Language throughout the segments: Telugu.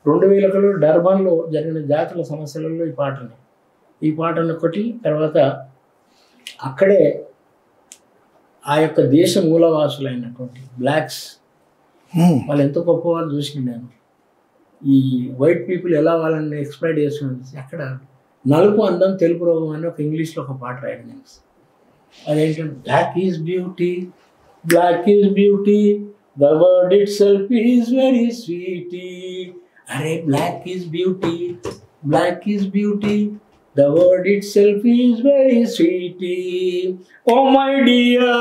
2000లో డర్బన్లో జరిగిన జాతుల సమస్యలలో ఈ పాటను ఒకటి. తర్వాత అక్కడే ఆ యొక్క దేశ మూలవాసులైనటువంటి బ్లాక్స్ వాళ్ళు ఎంతో గొప్ప వాళ్ళు చూసిన నేను. ఈ వైట్ పీపుల్ ఎలా వాళ్ళని ఎక్స్ప్లైట్ చేస్తున్నారు. అక్కడ నలుపు అందం తెలుపు రోగం అని ఒక ఇంగ్లీష్లో ఒక పాట రాయడం నేను. అదేంటంటే black is beauty, black is beauty, the word itself is very sweetie. అరే black is beauty, black is beauty, the word itself is very sweety. Oh my dear,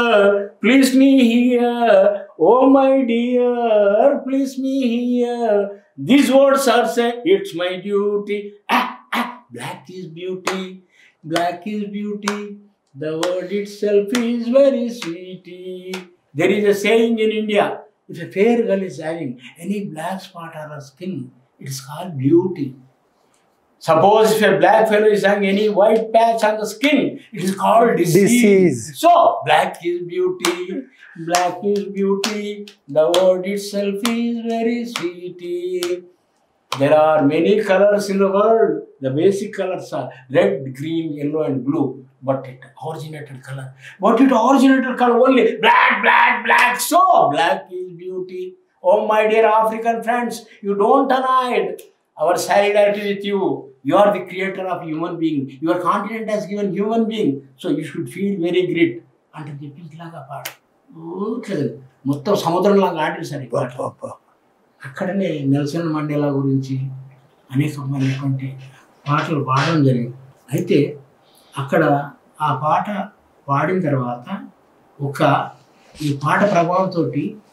please me here. Oh my dear, please me here. These words are say it's my duty. Black is beauty, black is beauty, the word itself is very sweety. There is a saying in India, if a fair girl is having any black spot on her skin, it is called beauty. Suppose if a black fellow is having any white patch on the skin, it is called disease. So, black is beauty, black is beauty, the word itself is very sweety. There are many colors in the world. The basic colors are red, green, yellow and blue. But it originated color. Only black, black, black. So, black is beauty. Oh my dear African friends, you don't deny it. Our solidarity with you. You are the creator of human being. Your continent has given human being. So you should feel very great. అంటే చెప్పించలాగా పాట మొత్తం సముద్రంలాగా ఆడేసారు ఈ పాట. అక్కడనే నెల్సన్ మండేలా గురించి అనేకమైనటువంటి పాటలు పాడడం జరిగింది. అయితే అక్కడ ఆ పాట పాడిన తర్వాత ఈ పాట ప్రభావంతో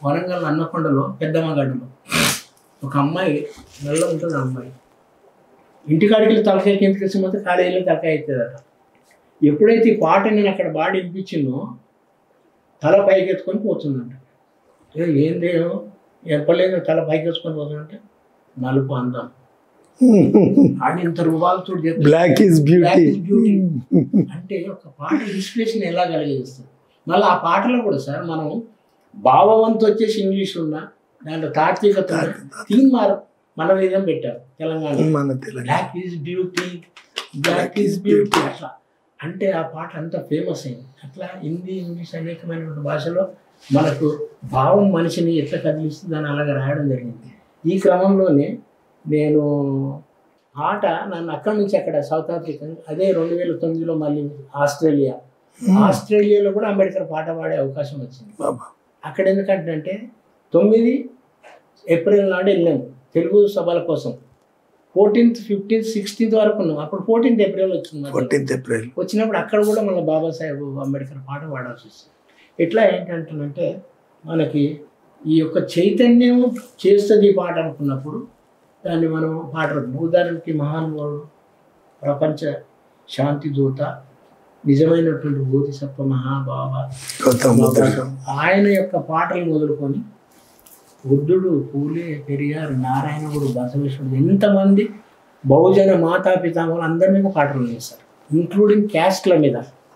వరంగల్ అన్నకొండలో పెద్దమ్మగడ్డలో ఒక అమ్మాయి నల్ల ఉంటుంది. అమ్మాయి ఇంటికాడికి వెళ్ళి తలకాయ కిందకి వచ్చి కాలేజీలో తలకాయ అవుతుందట. ఎప్పుడైతే ఈ పాట నేను అక్కడ బాగా వినిపించిందో తల పైకి ఎత్తుకొని పోతుందంట. ఏందేమో ఎప్పలేదు తల పైకి ఎత్తుకొని పోతుందంటే నలుపు అందం అని ఇంత రూపాలతో బ్లాక్ ఈజ్ బ్యూటీ అంటే ఒక పాట ఇన్స్పిరేషన్ ఎలా కలిగేస్తుంది. మళ్ళీ ఆ పాటలో కూడా సార్ మనం భావవంతు వచ్చేసి ఇంగ్లీష్ ఉన్నా దాంట్లో తాత్వికత తీన్ మన విధం పెట్టారు Telangana. Black is beauty, black is beauty అట్లా అంటే ఆ పాట అంత ఫేమస్ అయింది. అట్లా హిందీ, ఇంగ్లీష్ అనేకమైనటువంటి భాషలో మనకు భావం మనిషిని ఎట్లా కదిలిస్తుంది అని అలాగే రాయడం జరిగింది. ఈ క్రమంలోనే నేను ఆట నన్ను అక్కడి నుంచి అక్కడ సౌత్ ఆఫ్రికా, అదే 2009లో మళ్ళీ ఆస్ట్రేలియాలో కూడా అంబేద్కర్ పాట పాడే అవకాశం వచ్చింది. అక్కడ ఎందుకంటే 9 ఏప్రిల్ నాడు వెళ్ళాము తెలుగు సభల కోసం. 14th, 15th, 16th వరకు ఉన్నాం. అప్పుడు 14th ఏప్రిల్ వచ్చింది. 14th ఏప్రిల్ వచ్చినప్పుడు అక్కడ కూడా మళ్ళీ బాబాసాహెబ్ అంబేద్కర్ పాట పాడాల్సి వస్తుంది. ఎట్లా ఏంటంటే మనకి ఈ యొక్క చైతన్యం చేస్తుంది ఈ పాట అనుకున్నప్పుడు దాన్ని మనం పాట ఉదాహరణకి మహానుభావుడు, ప్రపంచ శాంతి దూత, నిజమైనటువంటి బోధిసత్వ మహాబాబ ఆయన యొక్క పాటలు మొదలుకొని బుద్ధుడు, పూలే, పెరియార్, నారాయణగుడు, బసవేశ్వరుడు, ఎంతమంది బహుజన మాతా పితామహులు అందరి మీద పాటలు వేస్తారు, ఇంక్లూడింగ్ క్యాస్ట్ల మీద.